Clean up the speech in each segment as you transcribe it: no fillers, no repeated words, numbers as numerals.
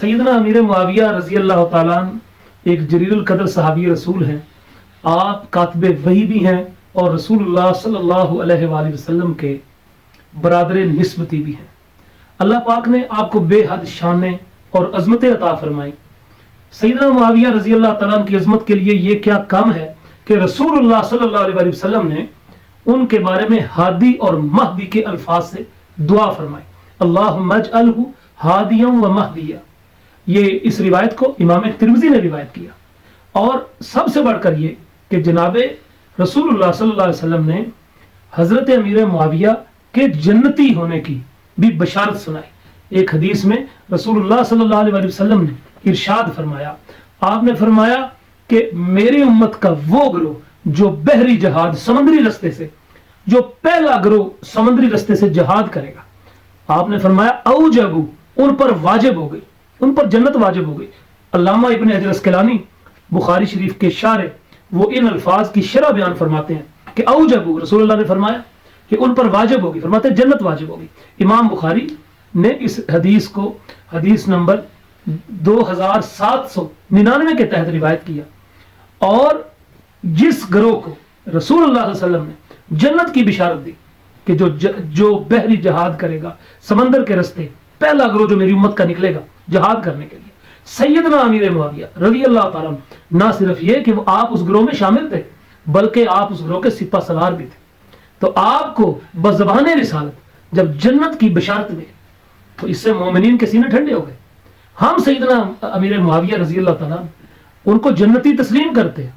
سیدنا امیر معاویہ رضی اللہ تعالیٰ عنہ ایک جلیل القدر صحابی رسول ہیں. آپ کاتب وحی بھی ہیں اور رسول اللہ صلی اللہ علیہ وآلہ وسلم کے برادر نسبتی بھی ہیں. اللہ پاک نے آپ کو بے حد شان اور عظمت عطا فرمائی. سیدنا معاویہ رضی اللہ تعالیٰ عنہ کی عظمت کے لیے یہ کیا کم ہے کہ رسول اللہ صلی اللہ علیہ وآلہ وسلم نے ان کے بارے میں ہادی اور مہدی کے الفاظ سے دعا فرمائی. اللہم اجعلہ ہادیا و مہدیا. یہ اس روایت کو امام ترمذی نے روایت کیا. اور سب سے بڑھ کر یہ کہ جناب رسول اللہ صلی اللہ علیہ وسلم نے حضرت امیر معاویہ کے جنتی ہونے کی بھی بشارت سنائی. ایک حدیث میں رسول اللہ صلی اللہ علیہ وسلم نے ارشاد فرمایا, آپ نے فرمایا کہ میری امت کا وہ گروہ جو بحری جہاد سمندری رستے سے, جو پہلا گروہ سمندری رستے سے جہاد کرے گا, آپ نے فرمایا اوجبو, ان پر واجب ہو گئی, ان پر جنت واجب ہو گئی. علامہ ابن حجر اسقلانی بخاری شریف کے شارح وہ ان الفاظ کی شرح بیان فرماتے ہیں کہ اوجبو, رسول اللہ نے فرمایا کہ ان پر واجب ہوگی, فرماتے ہیں جنت واجب ہوگی. امام بخاری نے اس حدیث کو حدیث نمبر 2799 کے تحت روایت کیا. اور جس گروہ کو رسول اللہ صلی اللہ علیہ وسلم نے جنت کی بشارت دی کہ جو بحری جہاد کرے گا سمندر کے رستے, پہلا گروہ جو میری امت کا نکلے گا جہاد کرنے کے لیے, سیدنا امیر معاویہ رضی اللہ تعالیٰ عنہ. نہ صرف یہ کہ وہ آپ اس گروہ میں شامل تھے بلکہ آپ اس گروہ کے سپہ سالار بھی تھے. تو آپ کو بزبان رسالت جب جنت کی بشارت ملی تو اس سے مومنین کے سینے ٹھنڈے ہو گئے. ہم سیدنا امیر معاویہ رضی اللہ تعالیٰ ان کو جنتی تسلیم کرتے ہیں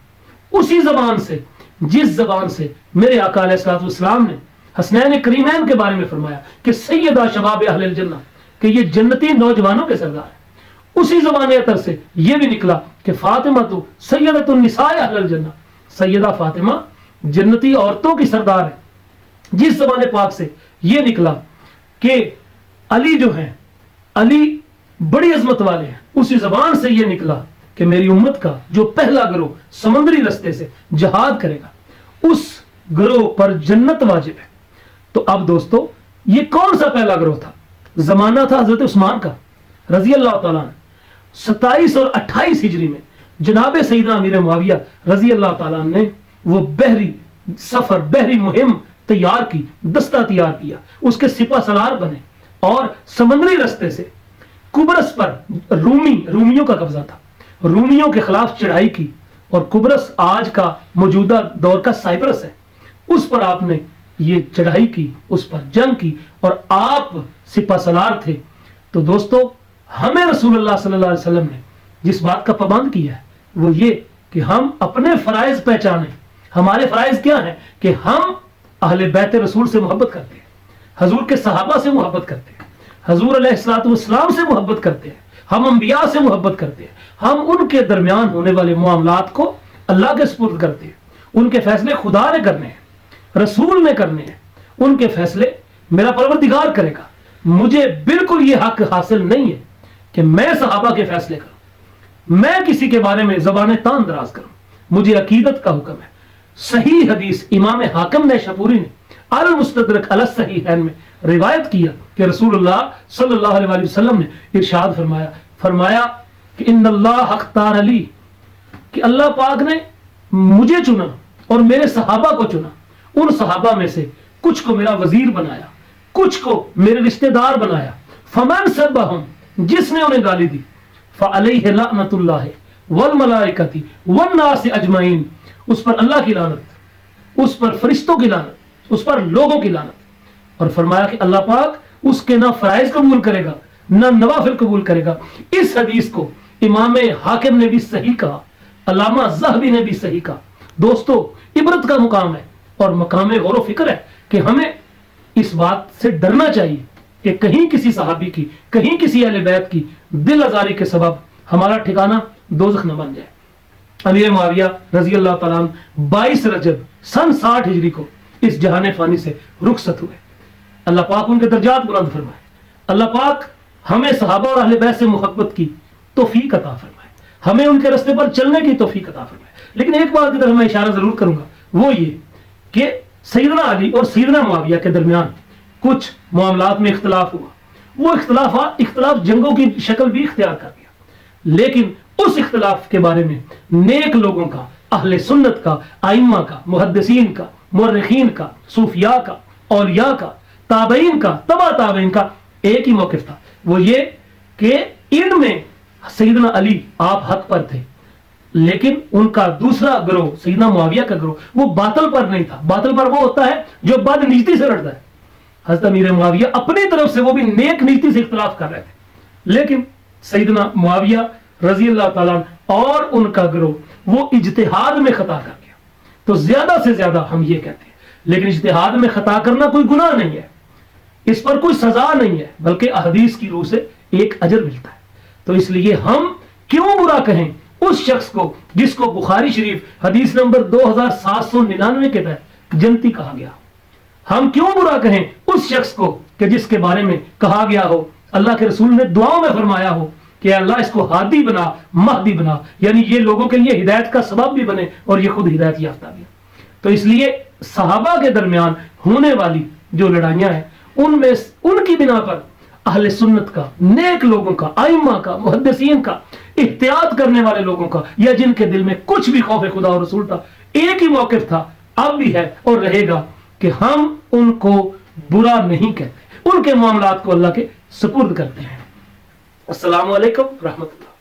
اسی زبان سے جس زبان سے میرے آقا علیہ الصلوۃ والسلام نے حسنین کریمین کے بارے میں فرمایا کہ سیدہ شباب اہل الجنہ, کہ یہ جنتی نوجوانوں کے سردار ہیں. اسی زبان اطہر سے یہ بھی نکلا کہ فاطمہ تو سیدۃ النساء اہل الجنہ, سیدہ فاطمہ جنتی عورتوں کی سردار ہے. جس زبان پاک سے یہ نکلا کہ علی جو ہیں, علی بڑی عظمت والے ہیں, اسی زبان سے یہ نکلا کہ میری امت کا جو پہلا گروہ سمندری رستے سے جہاد کرے گا اس گروہ پر جنت واجب ہے. تو اب دوستو یہ کون سا پہلا گروہ تھا؟ زمانہ تھا حضرت عثمان کا رضی اللہ تعالیٰ عنہ. 27 اور 28 ہجری میں جناب سیدنا امیر معاویہ رضی اللہ تعالیٰ عنہ نے وہ بحری سفر, بحری مہم تیار کی, دستہ تیار کیا, اس کے سپہ سالار بنے اور سمندری رستے سے قبرص پر رومیوں کا قبضہ تھا, رومیوں کے خلاف چڑھائی کی. اور قبرص آج کا موجودہ دور کا سائپرس ہے, اس پر آپ نے یہ چڑھائی کی, اس پر جنگ کی اور آپ سپہ سالار تھے. تو دوستو ہمیں رسول اللہ صلی اللہ علیہ وسلم نے جس بات کا پابند کیا ہے وہ یہ کہ ہم اپنے فرائض پہچانیں. ہمارے فرائض کیا ہیں کہ ہم اہل بیت رسول سے محبت کرتے ہیں, حضور کے صحابہ سے محبت کرتے ہیں, حضور علیہ الصلوۃ والسلام سے محبت کرتے ہیں, ہم انبیاء سے محبت کرتے ہیں, ہم ان کے درمیان ہونے والے معاملات کو اللہ کے سپرد کرتے ہیں. ان کے فیصلے خدا نے کرنے ہیں, رسول نے کرنے ہیں, ان کے فیصلے میرا پروردگار کرے گا. مجھے بالکل یہ حق حاصل نہیں ہے کہ میں صحابہ کے فیصلے کروں, میں کسی کے بارے میں زبان تان دراز کروں. مجھے عقیدت کا حکم ہے. صحیح حدیث امام حاکم نے شپوری نے المستدرک علی الصحیحین میں روایت کیا کہ رسول اللہ صلی اللہ علیہ وسلم نے ارشاد فرمایا کہ ان اللہ اختار علی, کہ اللہ پاک نے مجھے چنا اور میرے صحابہ کو چنا. ان صحابہ میں سے کچھ کو میرا وزیر بنایا, کچھ کو میرے رشتہ دار بنایا. فمن سبہم, جس نے انہیں گالی دی, فعلیہ لعنت اللہ والملائکۃ والناس اجمعین, اس پر اللہ کی لعنت, اس پر فرشتوں کی لعنت, اس پر لوگوں کی لعنت. اور فرمایا کہ اللہ پاک اس کے نہ فرائض قبول کرے گا نہ نوافل قبول کرے گا. اس حدیث کو امام حاکم نے بھی صحیح کہا, علامہ ذہبی نے بھی صحیح کہا. دوستو عبرت کا مقام ہے اور مقام غور و فکر ہے کہ ہمیں اس بات سے ڈرنا چاہیے کہ کہیں کسی صحابی کی, کہیں کسی اہل بیت کی دل آزاری کے سبب ہمارا ٹھکانہ دوزخ نہ بن جائے. امیر معاویہ رضی اللہ تعالیٰ عنہ 22 رجب سن 60 ہجری کو اس جہان فانی سے رخصت ہوئے. اللہ پاک ان کے درجات بلند فرمائے. اللہ پاک ہمیں صحابہ اور اہل بیت سے محبت کی توفیق عطا فرمائے, ہمیں ان کے راستے پر چلنے کی توفیق عطا فرمائے. لیکن ایک بات کی طرف میں اشارہ ضرور کروں گا, وہ یہ کہ سیدنا علی اور سیدنا معاویہ کے درمیان کچھ معاملات میں اختلاف ہوا وہ اختلاف جنگوں کی شکل بھی اختیار کر گیا، لیکن اس اختلاف کے بارے میں نیک لوگوں کا، اہل سنت کا، ائمہ کا، محدثین کا، مورخین کا، صوفیاء کا، اولیاء کا، تابعین کا، تبع تابعین کا ایک ہی موقف تھا، وہ یہ کہ ان میں سیدنا علی آپ حق پر تھے، لیکن ان کا دوسرا گروہ سیدنا معاویہ کا گروہ وہ باطل پر نہیں تھا۔ باطل پر وہ ہوتا ہے جو بد نیتی سے لڑتا ہے۔ حضرت امیر معاویہ اپنی طرف سے وہ بھی نیک نیتی سے اختلاف کر رہے تھے، لیکن سیدنا معاویہ رضی اللہ تعالیٰ اور ان کا گروہ وہ اجتہاد میں خطا کر گیا۔ تو زیادہ سے زیادہ ہم یہ کہتے ہیں، لیکن اجتہاد میں خطا کرنا کوئی گناہ نہیں ہے، اس پر کوئی سزا نہیں ہے، بلکہ احادیث کی روح سے ایک اجر ملتا ہے۔ تو اس لیے ہم کیوں برا کہیں اس شخص کو جس کو بخاری شریف حدیث نمبر 2799 کے تحت جنتی کہا گیا؟ ہم کیوں برا کہیں اس شخص کو کہ جس کے بارے میں کہا گیا ہو، اللہ کے رسول نے دعاؤں میں فرمایا ہو کہ اللہ اس کو ہادی بنا، مہدی بنا، یعنی یہ لوگوں کے لیے ہدایت کا سبب بھی بنے اور یہ خود ہدایت یافتہ بھی۔ تو اس لیے صحابہ کے درمیان ہونے والی جو لڑائیاں ہیں ان کی بنا پر اہل سنت کا، نیک لوگوں کا، ائمہ کا، محدثین کا، احتیاط کرنے والے لوگوں کا، یا جن کے دل میں کچھ بھی خوف خدا اور رسول تھا، ایک ہی موقف تھا، اب بھی ہے اور رہے گا کہ ہم ان کو برا نہیں کہتے، ان کے معاملات کو اللہ کے سپرد کرتے ہیں۔ السلام علیکم رحمت اللہ۔